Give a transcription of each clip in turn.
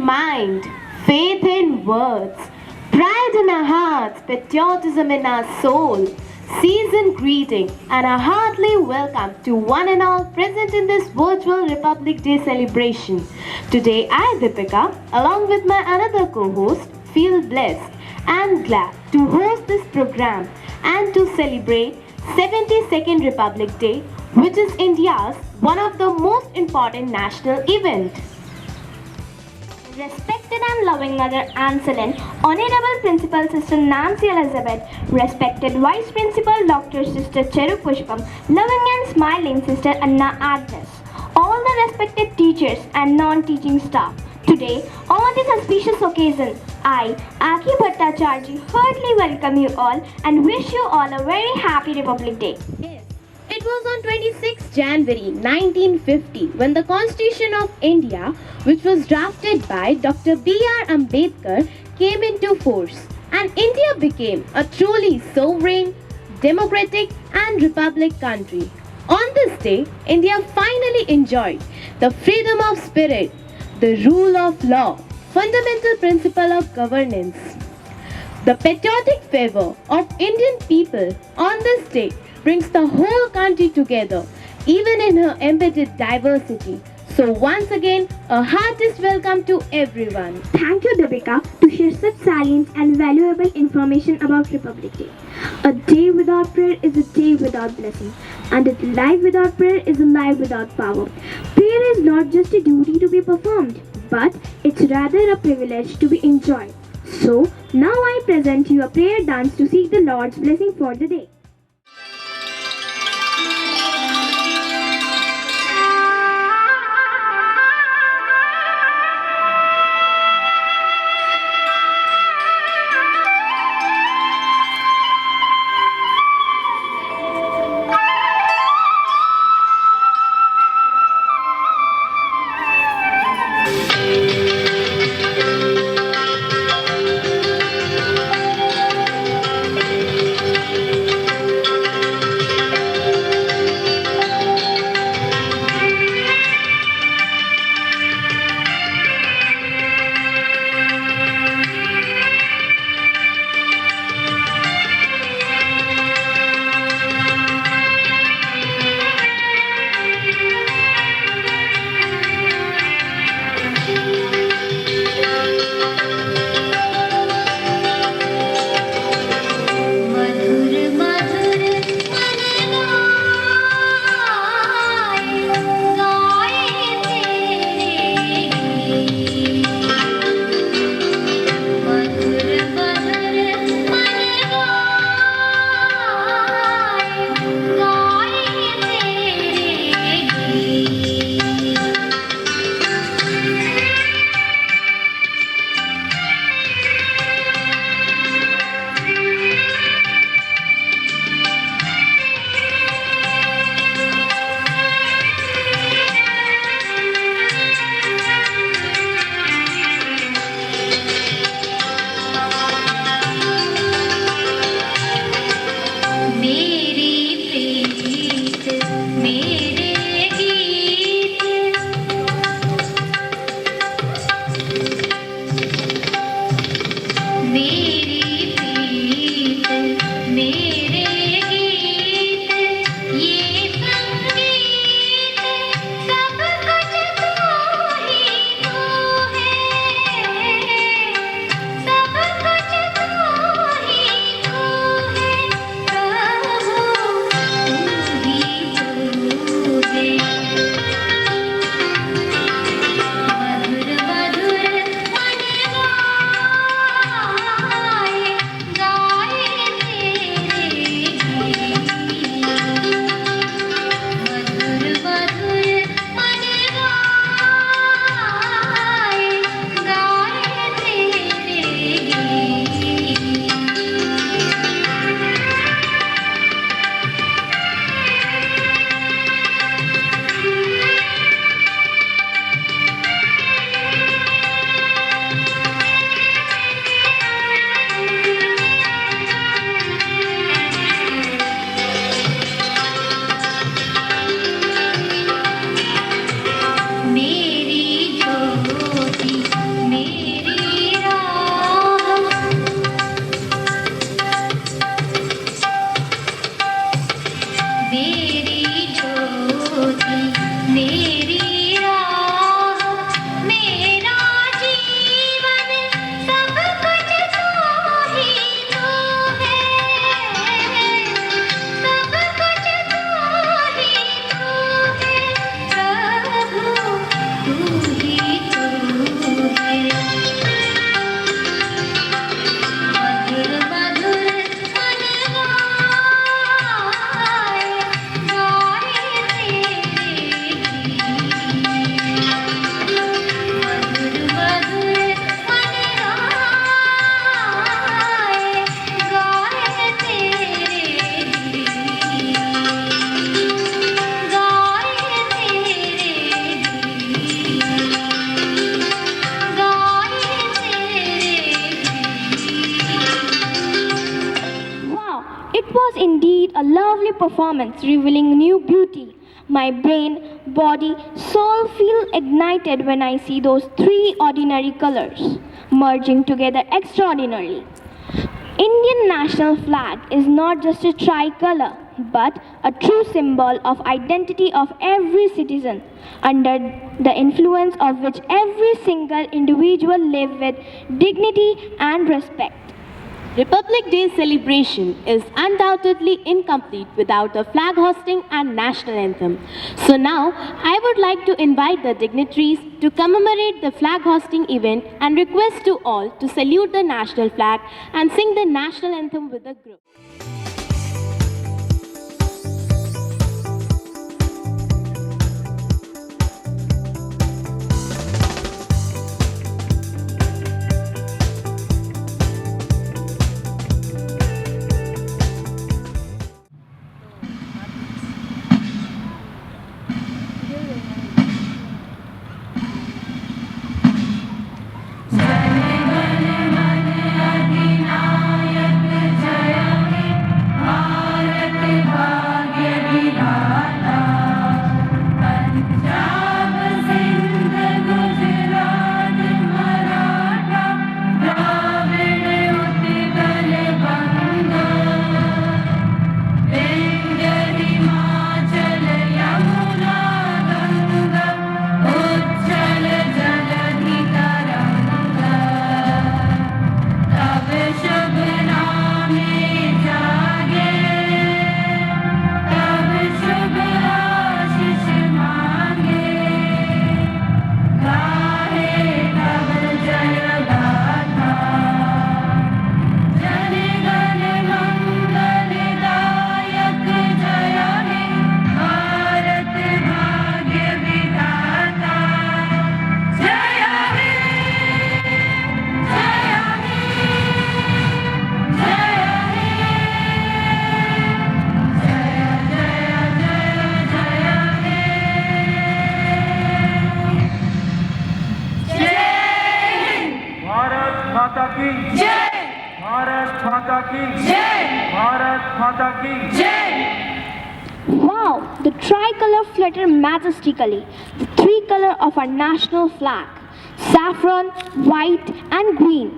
in mind, faith in words, pride in our hearts, patriotism in our soul. Seasoned greeting and a heartily welcome to one and all present in this virtual Republic Day celebration. Today I, Deepika, along with my another co-host, feel blessed and glad to host this program and to celebrate 72nd Republic Day, which is India's one of the most important national events. Respected and loving Mother Anne Celine, Honorable Principal Sister Nancy Elizabeth, respected Vice Principal Dr. Sister Cheru Pushpam, loving and smiling Sister Anna Agnes, all the respected teachers and non-teaching staff. Today, on this auspicious occasion, I, Aki Bhattacharji, heartily welcome you all and wish you all a very happy Republic Day. It was on 26 January 1950 when the Constitution of India, which was drafted by Dr. B.R. Ambedkar, came into force and India became a truly sovereign, democratic and republic country. On this day, India finally enjoyed the freedom of spirit, the rule of law, fundamental principle of governance. The patriotic fervor of Indian people on this day brings the whole country together, even in her embedded diversity. So once again, a heartiest welcome to everyone. Thank you, Deepika, to share such salient and valuable information about Republic Day. A day without prayer is a day without blessing, and a life without prayer is a life without power. Prayer is not just a duty to be performed, but it's rather a privilege to be enjoyed. So, now I present you a prayer dance to seek the Lord's blessing for the day. lovely performance revealing new beauty. My brain, body, soul feel ignited when I see those three ordinary colors merging together extraordinarily. Indian national flag is not just a tricolor but a true symbol of identity of every citizen under the influence of which every single individual live with dignity and respect. Republic Day celebration is undoubtedly incomplete without a flag hosting and national anthem. So now, I would like to invite the dignitaries to commemorate the flag hosting event and request to all to salute the national flag and sing the national anthem with the group. माता की जय। भारत माता की जय। भारत माता की जय। Wow, the tricolor flutter majestically, the three color of our national flag, saffron, white and green,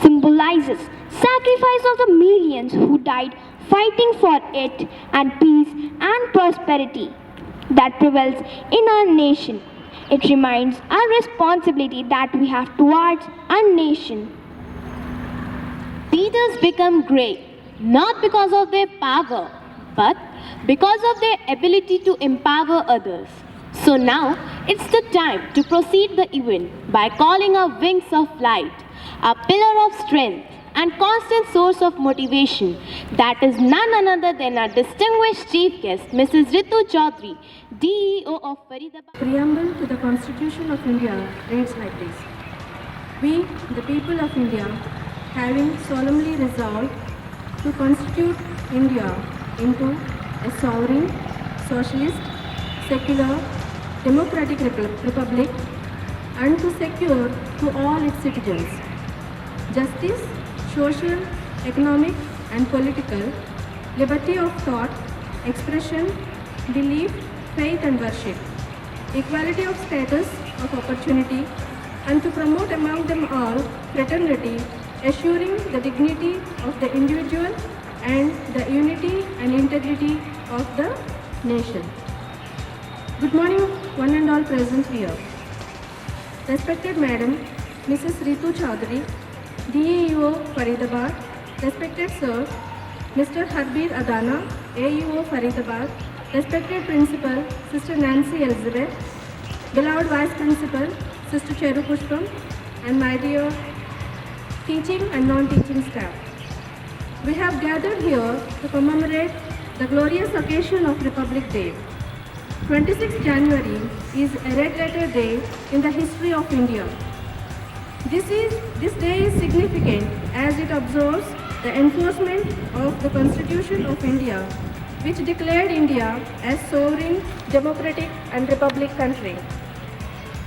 symbolizes sacrifice of the millions who died fighting for it and peace and prosperity that prevails in our nation. It reminds our responsibility that we have towards our nation. Leaders become great not because of their power, but because of their ability to empower others. So now it's the time to proceed the event by calling our wings of light, a pillar of strength and constant source of motivation. That is none other than our distinguished chief guest, Mrs. Ritu Chaudhary, DEO of Faridabad. Preamble to the Constitution of India reads like this. We, the people of India, having solemnly resolved to constitute India into a sovereign, socialist, secular, democratic republic and to secure to all its citizens justice, social, economic and political, liberty of thought, expression, belief, faith and worship, equality of status, of opportunity, and to promote among them all fraternity, assuring the dignity of the individual and the unity and integrity of the nation. Good morning, one and all present here. Respected Madam, Mrs. Ritu Chaudhary, DEO Faridabad, respected Sir, Mr. Harbir Adana, AEO Faridabad, respected Principal, Sister Nancy Elizabeth, beloved Vice Principal, Sister Cheru Pushpam, and my dear teaching and non-teaching staff. We have gathered here to commemorate the glorious occasion of Republic Day. 26th January is a red letter day in the history of India. This day is significant as it observes the enforcement of the Constitution of India, which declared India as sovereign, democratic and republic country.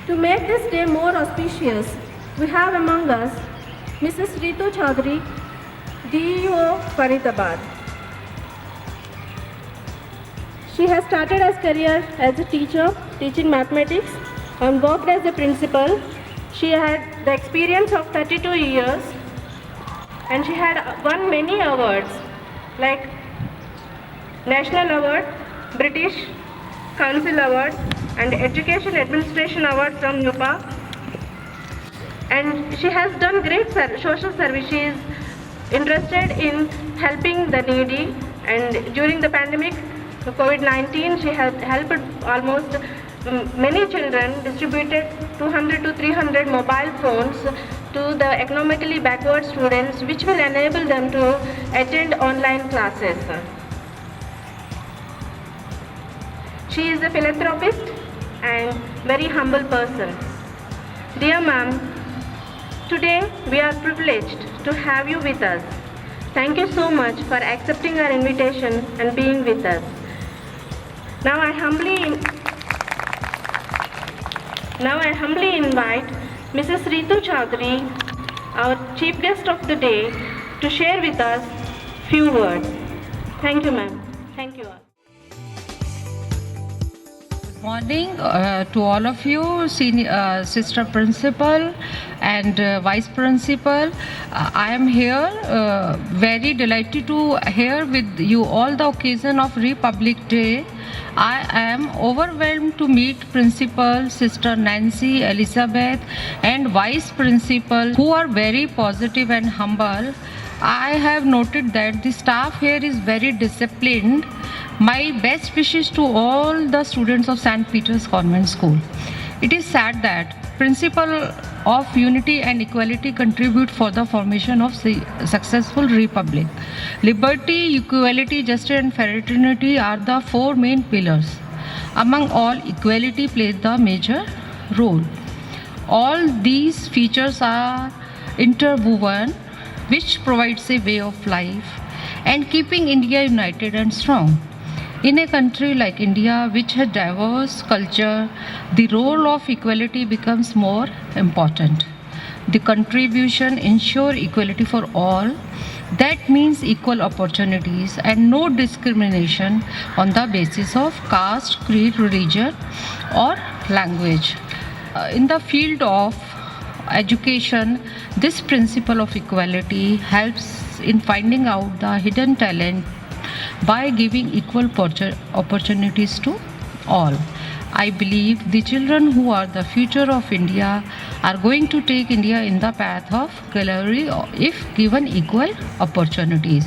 To make this day more auspicious, we have among us Mrs. Ritu Chaudhary, DEO Faridabad. She has started her career as a teacher, teaching mathematics, and worked as a principal. She had the experience of 32 years, and she had won many awards like National Award, British Council Award, and Education Administration Award from UPA. And she has done great social service. She is interested in helping the needy, and during the pandemic, COVID-19, she has helped almost many children, distributed 200 to 300 mobile phones to the economically backward students, which will enable them to attend online classes. She is a philanthropist and very humble person. Dear ma'am, today we are privileged to have you with us. Thank you so much for accepting our invitation and being with us. Now I humbly invite Mrs. Ritu Chaudhary, our chief guest of the day, to share with us few words. Thank you, ma'am. Thank you all. Morning to all of you, senior, sister principal and vice principal. I am here very delighted to here with you all the occasion of Republic Day. I am overwhelmed to meet Principal Sister Nancy Elizabeth and Vice Principal who are very positive and humble. I have noted that the staff here is very disciplined. My best wishes to all the students of St. Peter's Convent School. It is sad that principle of unity and equality contribute for the formation of successful republic. Liberty, equality, justice and fraternity are the four main pillars. Among all, equality plays the major role. All these features are interwoven, which provides a way of life and keeping India united and strong. In a country like India, which has diverse culture, the role of equality becomes more important. The contribution ensure equality for all. That means equal opportunities and no discrimination on the basis of caste, creed, religion or language. In the field of education, this principle of equality helps in finding out the hidden talent by giving equal opportunities to all. I believe the children who are the future of India are going to take India in the path of glory if given equal opportunities.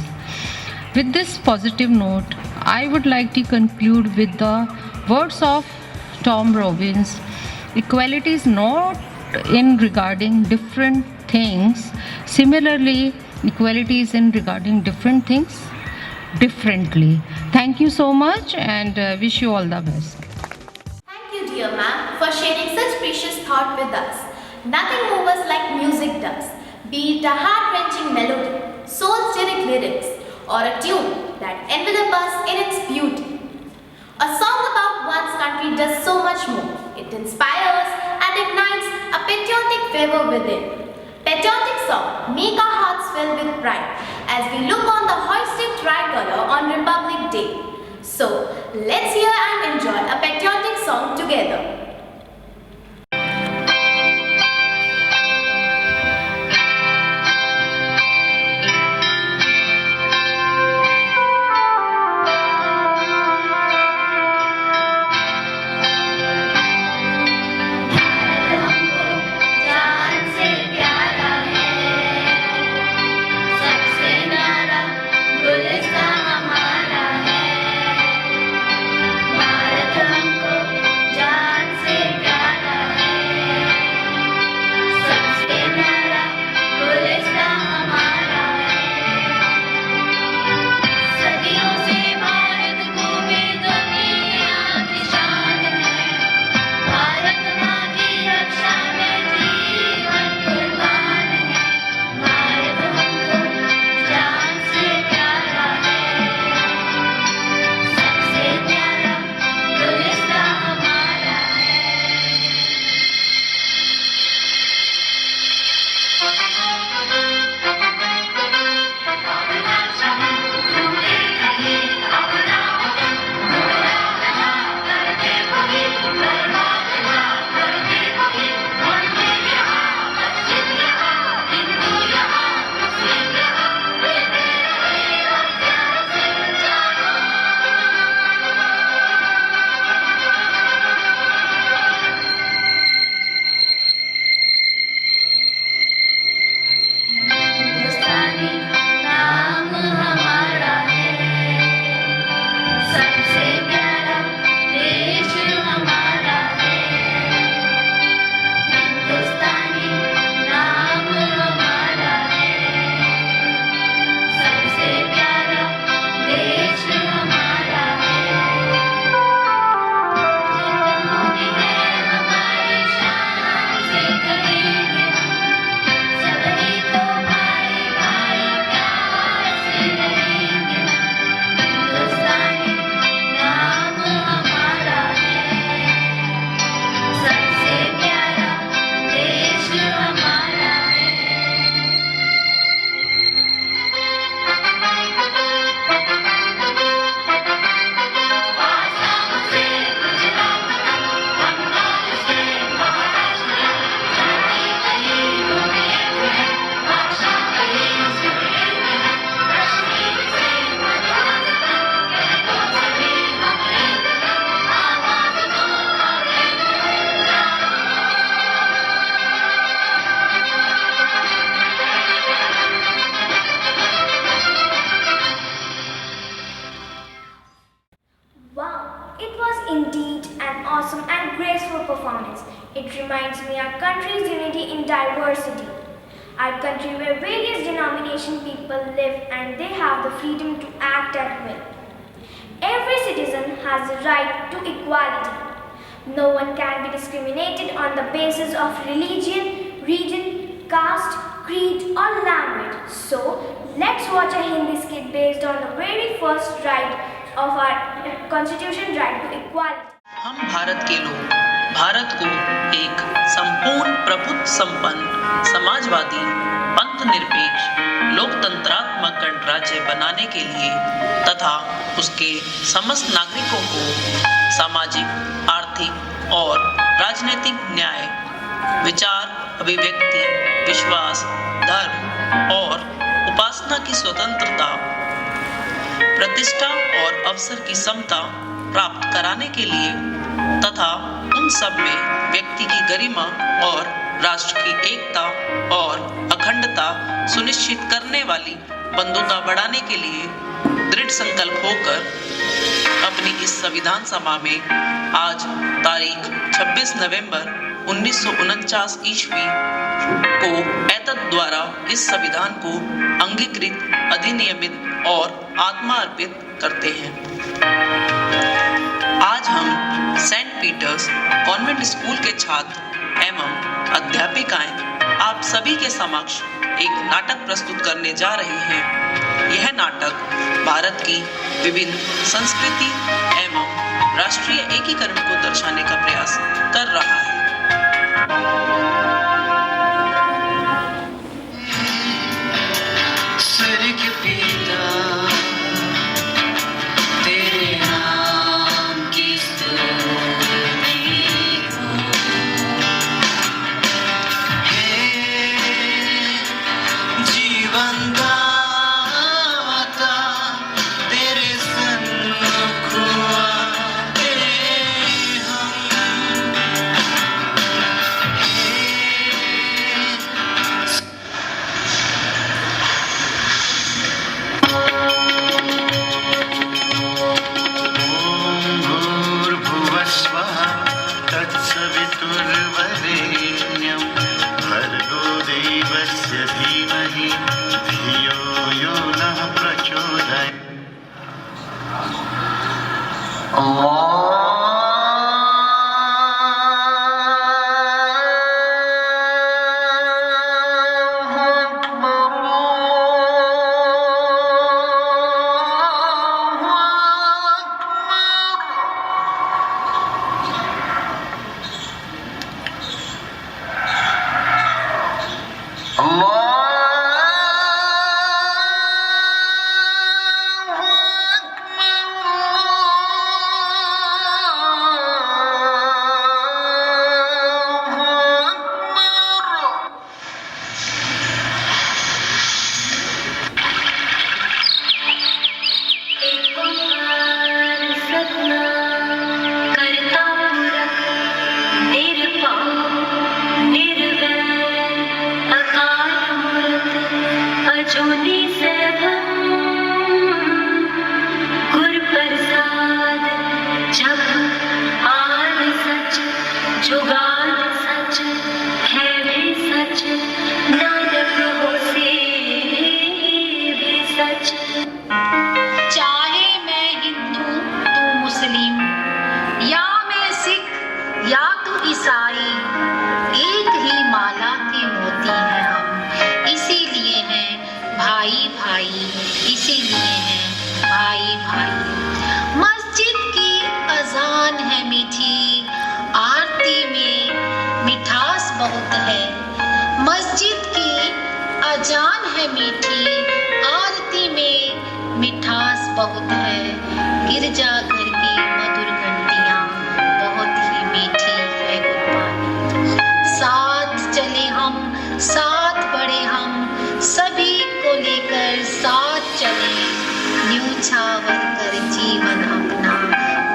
With this positive note, I would like to conclude with the words of Tom Robbins. Equality is not in regarding different things. Similarly, equality is in regarding different things differently. Thank you so much and wish you all the best. Thank you, dear ma'am, for sharing such precious thought with us. Nothing moves us like music does, be it a heart-wrenching melody, soul-stirring lyrics, or a tune that envelops us in its beauty. A song about one's country does so much more. It inspires and ignites a patriotic fervor within. Patriotic song make our hearts fill with pride as we look on the hoisted tricolor on Republic Day. So, let's hear and enjoy a patriotic song together. Bharat हमको जान से mountains. It reminds me our country's unity in diversity. Our country where various denomination people live and they have the freedom to act at will. Every citizen has the right to equality. No one can be discriminated on the basis of religion, region, caste, creed or language. So, let's watch a Hindi skit based on the very first right of our constitution, right to equality. हम भारत के लोग भारत को एक संपूर्ण प्रभुत्व संपन्न समाजवादी पंथ निरपेक्ष लोकतंत्रात्मक गणराज्य बनाने के लिए तथा उसके समस्त नागरिकों को सामाजिक, आर्थिक और राजनीतिक न्याय, विचार, अभिव्यक्ति, विश्वास, धर्म और उपासना की स्वतंत्रता, प्रतिष्ठा और अवसर की समता प्राप्त कराने के लिए तथा उन सब में व्यक्ति की गरिमा और राष्ट्र की एकता और अखंडता सुनिश्चित करने वाली बंधुता बढ़ाने के लिए दृढ़ संकल्प होकर अपनी इस संविधान सभा में आज तारीख 26 नवंबर 1949 ईस्वी को एतद द्वारा इस संविधान को अंगीकृत, अधिनियमित और आत्मा अर्पित करते हैं। आज हम सेंट पीटर्स कॉन्वेंट स्कूल के छात्र एवं अध्यापिकाएं आप सभी के समक्ष एक नाटक प्रस्तुत करने जा रहे हैं। यह नाटक भारत की विभिन्न संस्कृति एवं राष्ट्रीय एकीकरण को दर्शाने का प्रयास कर रहा है। स्वर्ग पिता तेरे नाम की स्तुति हो, हे जीवन दाता तेरे सन्मुख आते हम, तत्सवितुर्वरेण्यं भर्गो देवस्य धीमहि धियो यो नः प्रचोदयात्। चाहे मैं हिंदू तू मुस्लिम, या मैं सिख या तू ईसाई, एक ही माला के मोती हैं हम, इसीलिए हैं भाई भाई, इसीलिए हैं भाई भाई। मस्जिद की अजान है मीठी, आरती में मिठास बहुत है। मस्जिद की अजान है मीठी, आरती में मिठास बहुत है। गिरजाघर की मधुर घंटियां बहुत ही मीठी है गुरबानी। साथ चले हम, साथ बढ़े हम, सभी को लेकर साथ चले, न्यूछावर कर जीवन अपना,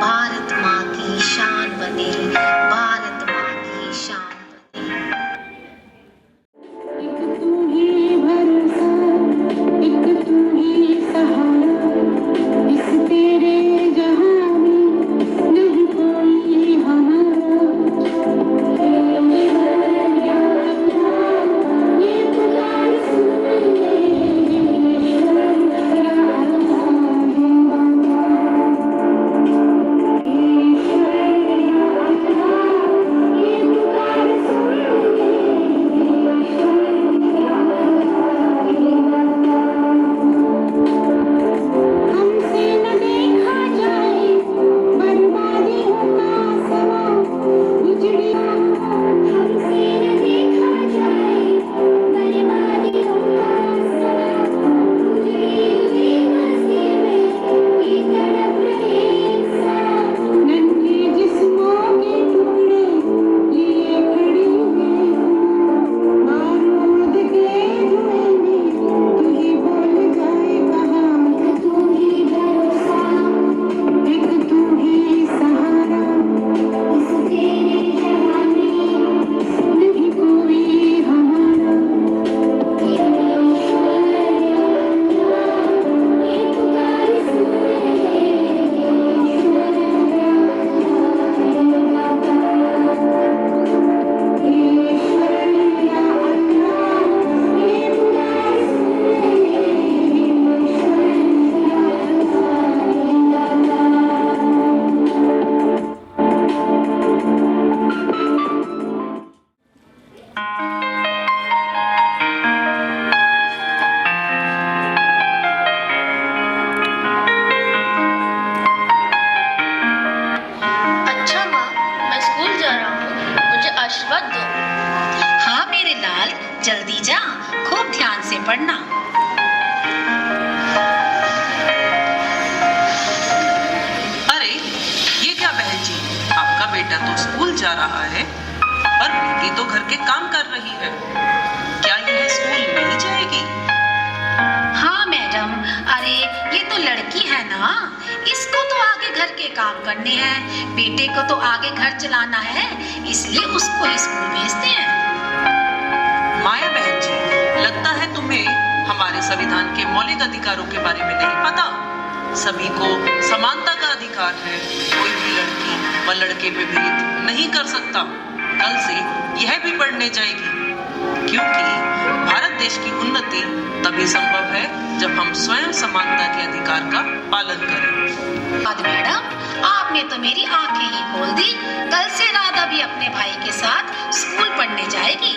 भारत माँ की शान बने, भारत माँ की शान बने। एक तू ही भरोसा, एक तू ही सहारा, इस तेरे जहां में नहीं कोई हमारा। तवज्जो। हाँ मेरे लाल, जल्दी जा, खूब ध्यान से पढ़ना। अरे ये क्या बहन जी, आपका बेटा तो स्कूल जा रहा है पर बेटी तो घर के काम कर रही है, क्या यह स्कूल नहीं जाएगी? हाँ मैडम, अरे ये तो लड़की है ना, इसको तो आगे घर के काम करने हैं, बेटे को तो आगे घर चलाना है, इसलिए उसको ही स्कूल भेजते हैं। माया बहन जी, लगता है तुम्हें हमारे संविधान के मौलिक अधिकारों के बारे में नहीं पता। सभी को समानता का अधिकार है, कोई भी लड़की व लड़के पे भेद नहीं कर सकता। कल से यह भी पढ़ने जाएगी, क्योंकि भारत देश की उन्नति तभी संभव है जब हम स्वयं समानता के अधिकार का पालन करें। मैडम, आपने तो मेरी आंखें ही खोल दी। कल से राधा भी अपने भाई के साथ स्कूल पढ़ने जाएगी।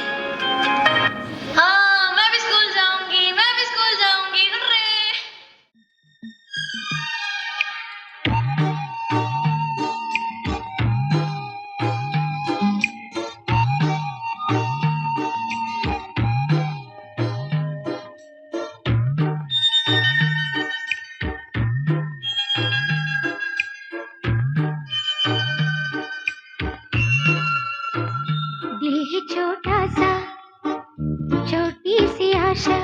हाँ, मैं भी स्कूल जाऊंगी, मैं भी स्कूल जाऊंगी। हुर्रे! दिल है छोटा सा, छोटी सी आशा,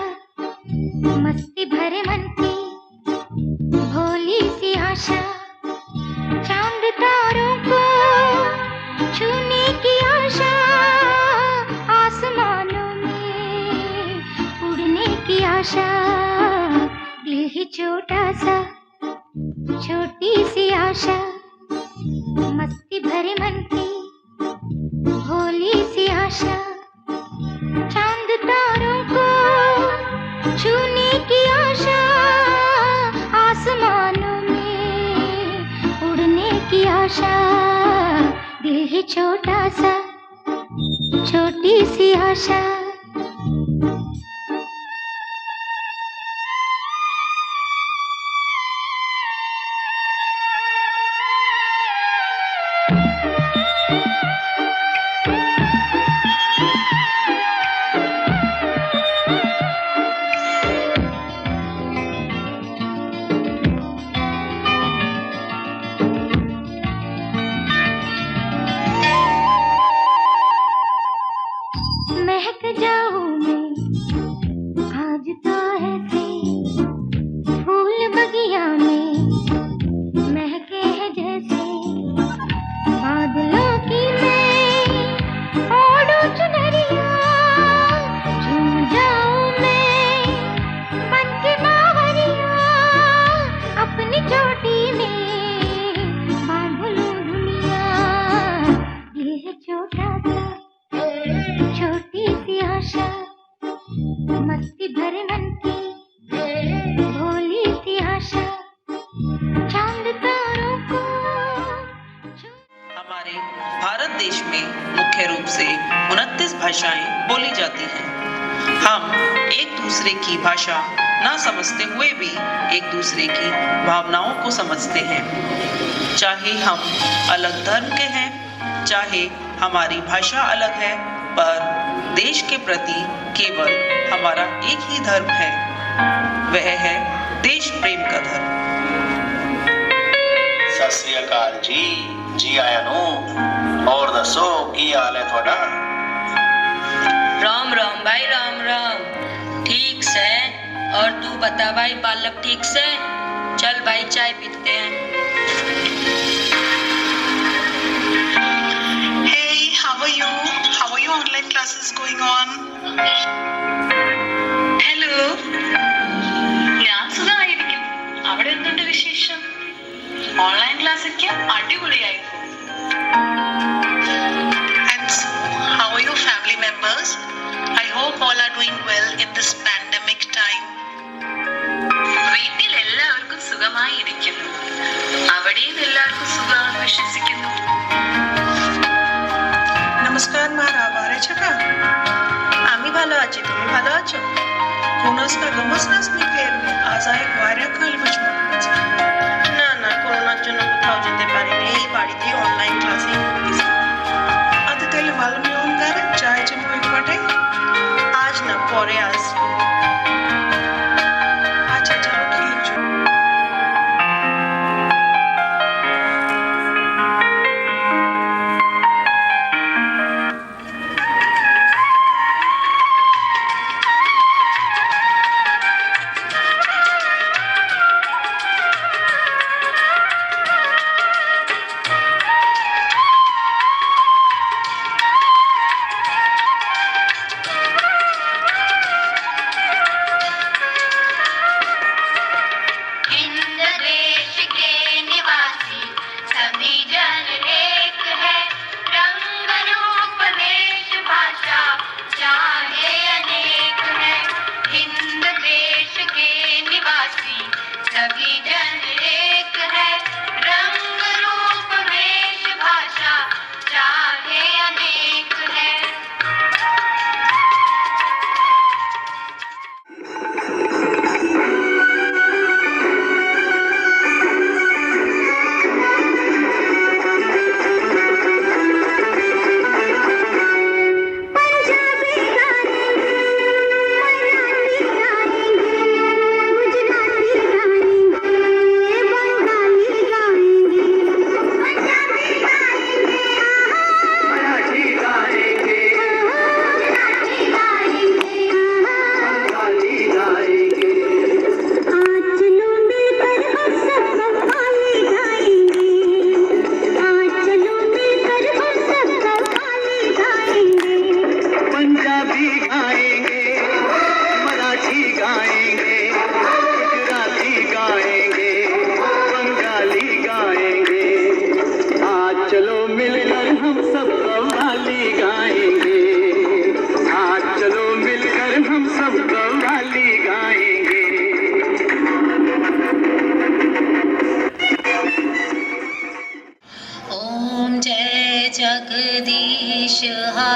मस्ती भरे मन की भोली सी आशा, चांद तारों को छूने की आशा, आसमानों में उड़ने की आशा। दिल है छोटा सा, छोटी सी आशा, मस्ती भरे मन की भोली सी आशा, चांद तारों को छूने की आशा, आसमानों में उड़ने की आशा। दिल है छोटा सा, छोटी सी आशा। महक जाऊं मैं आज तो ऐसे, फूल बगिया में महके हैं जैसे, बादलों की मैं ओढ़ूं चुनरिया, झूम जाऊं मैं बन के बावरिया, अपनी चोटी में बांध लूं दुनिया। ये है छोटा सा, छोटी सी आशा, मस्ती भरे मन की भोली सी आशा, चांद तारों को। हमारे भारत देश में मुख्य रूप से 29 भाषाएं बोली जाती हैं। हम एक दूसरे की भाषा ना समझते हुए भी एक दूसरे की भावनाओं को समझते हैं। चाहे हम अलग धर्म के हैं, चाहे हमारी भाषा अलग है, पर देश के प्रति केवल हमारा एक ही धर्म है, वह है देश प्रेम का धर्म। सत श्री अकाल जी, जी आया नू। और दसो की हाल है थोड़ा? राम राम भाई, राम राम। ठीक से? और तू बता भाई, बालक ठीक से? चल भाई चाय पीते हैं। How are you? How are your online classes going on? Hello. ഞാൻ സുഖമായിരിക്കും. അവിടെ എന്തുണ്ട് വിശേഷം? ഓൺലൈൻ ക്ലാസ് ഒക്കെ അടിപൊളിയായിരുന്നു. And so, how are your family members? I hope all are doing well in this pandemic time. വീട്ടിൽ എല്ലാവർക്കും സുഖമായി ഇരിക്കുന്നു. അവിടെയും എല്ലാവർക്കും സുഖമാണെന്ന് വിശ്വസിക്കുന്നു. নমস্কার মা, আবার ছকা। আমি ভালো আছি, তুমি ভালো আছো? কোনোসকা গমসনাস নি ফের আজ এক ওয়ারে কাল বুঝমা। না না, করোনার জন্য কোথাও যেতে পারিনি, এই বাড়িতেই অনলাইন ক্লাসিং করতেছি। আজ তেল ভালো নিয়ম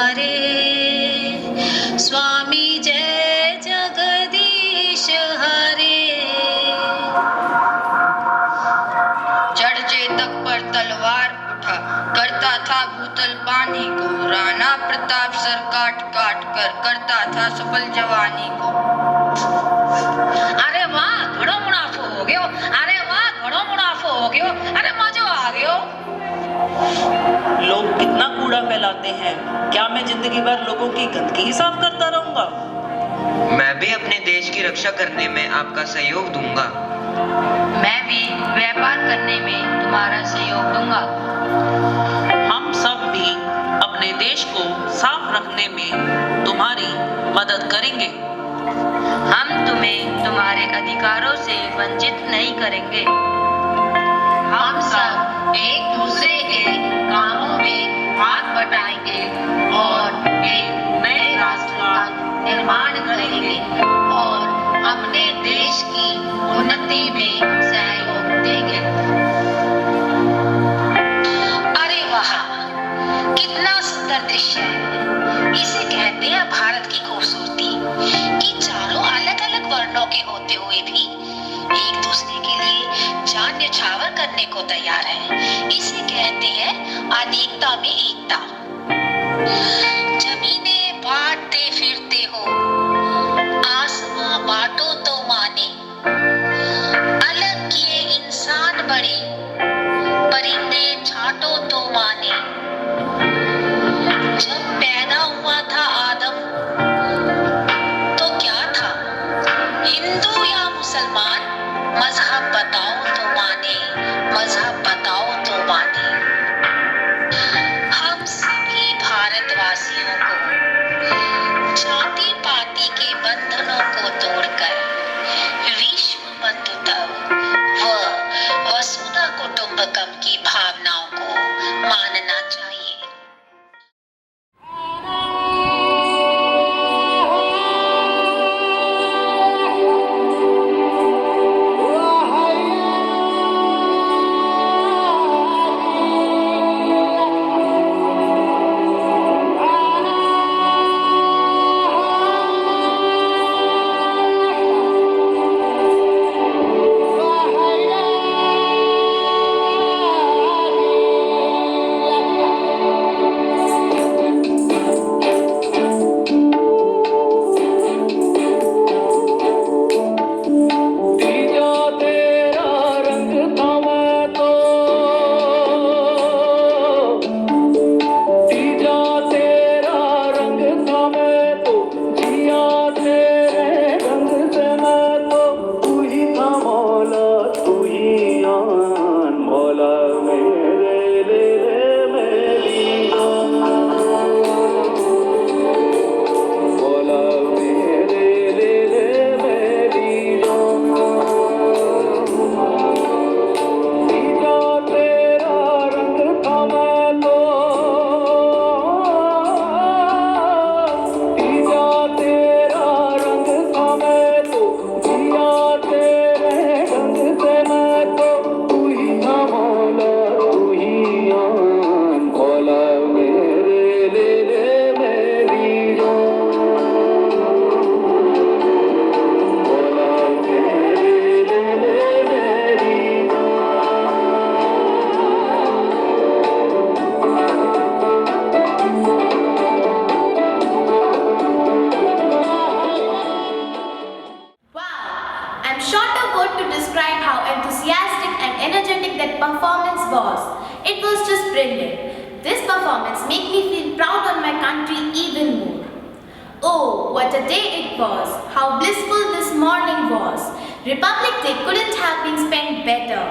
हरे, स्वामी जय जगदीश हरे। जड़ चेतक पर तलवार उठा, करता था भूतल पानी को, राणा प्रताप सर काट काट कर करता था सफल जवानी को। अरे वाह घणो मुनाफो हो गयो, अरे वाह घणो मुनाफो हो गयो, अरे मजो आ गयो। लोग कितना कूड़ा फैलाते हैं, क्या मैं जिंदगी भर लोगों की गंदगी ही साफ करता रहूंगा? मैं भी अपने देश की रक्षा करने में आपका सहयोग दूंगा। मैं भी व्यापार करने में तुम्हारा सहयोग दूंगा। हम सब भी अपने देश को साफ रखने में तुम्हारी मदद करेंगे। हम तुम्हें तुम्हारे अधिकारों से वंचित नहीं करेंगे। हम सब एक दूसरे के कामों में हाथ बटाएंगे और एक नए राष्ट्र का निर्माण करेंगे और अपने देश की उन्नति में सहयोग देंगे। अरे वाह कितना सुंदर दृश्य है। इसे कहते हैं भारत की खूबसूरती कि चारों अलग अलग वर्णों के होते हुए भी एक दूसरे के लिए जान न्यौछावर करने को तैयार है। इसे कहते हैं अनेकता में एकता। जमीनें बांटते फिरते हो, आसमां बांटो तो माने, अलग किए इंसान बड़े, परिंदे छांटो तो माने। जब पैदा हुआ था आदम तो क्या था, हिंदू या मुसलमान, मजहब बताओ तो माने, मजहब बताओ तो माने। हम सभी भारतवासियों को जाति पाति के बंधनों को तोड़कर विश्व बंधुत्व व वसुधा कुटुंबकम की भावनाओं को मानना चाहिए। performance was. It was just brilliant. This performance made me feel proud on my country even more. Oh, what a day it was. How blissful this morning was. Republic Day couldn't have been spent better.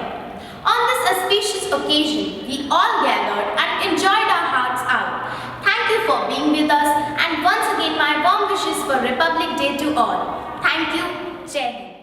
On this auspicious occasion, we all gathered and enjoyed our hearts out. Thank you for being with us, and once again my warm wishes for Republic Day to all. Thank you. Jai Hind.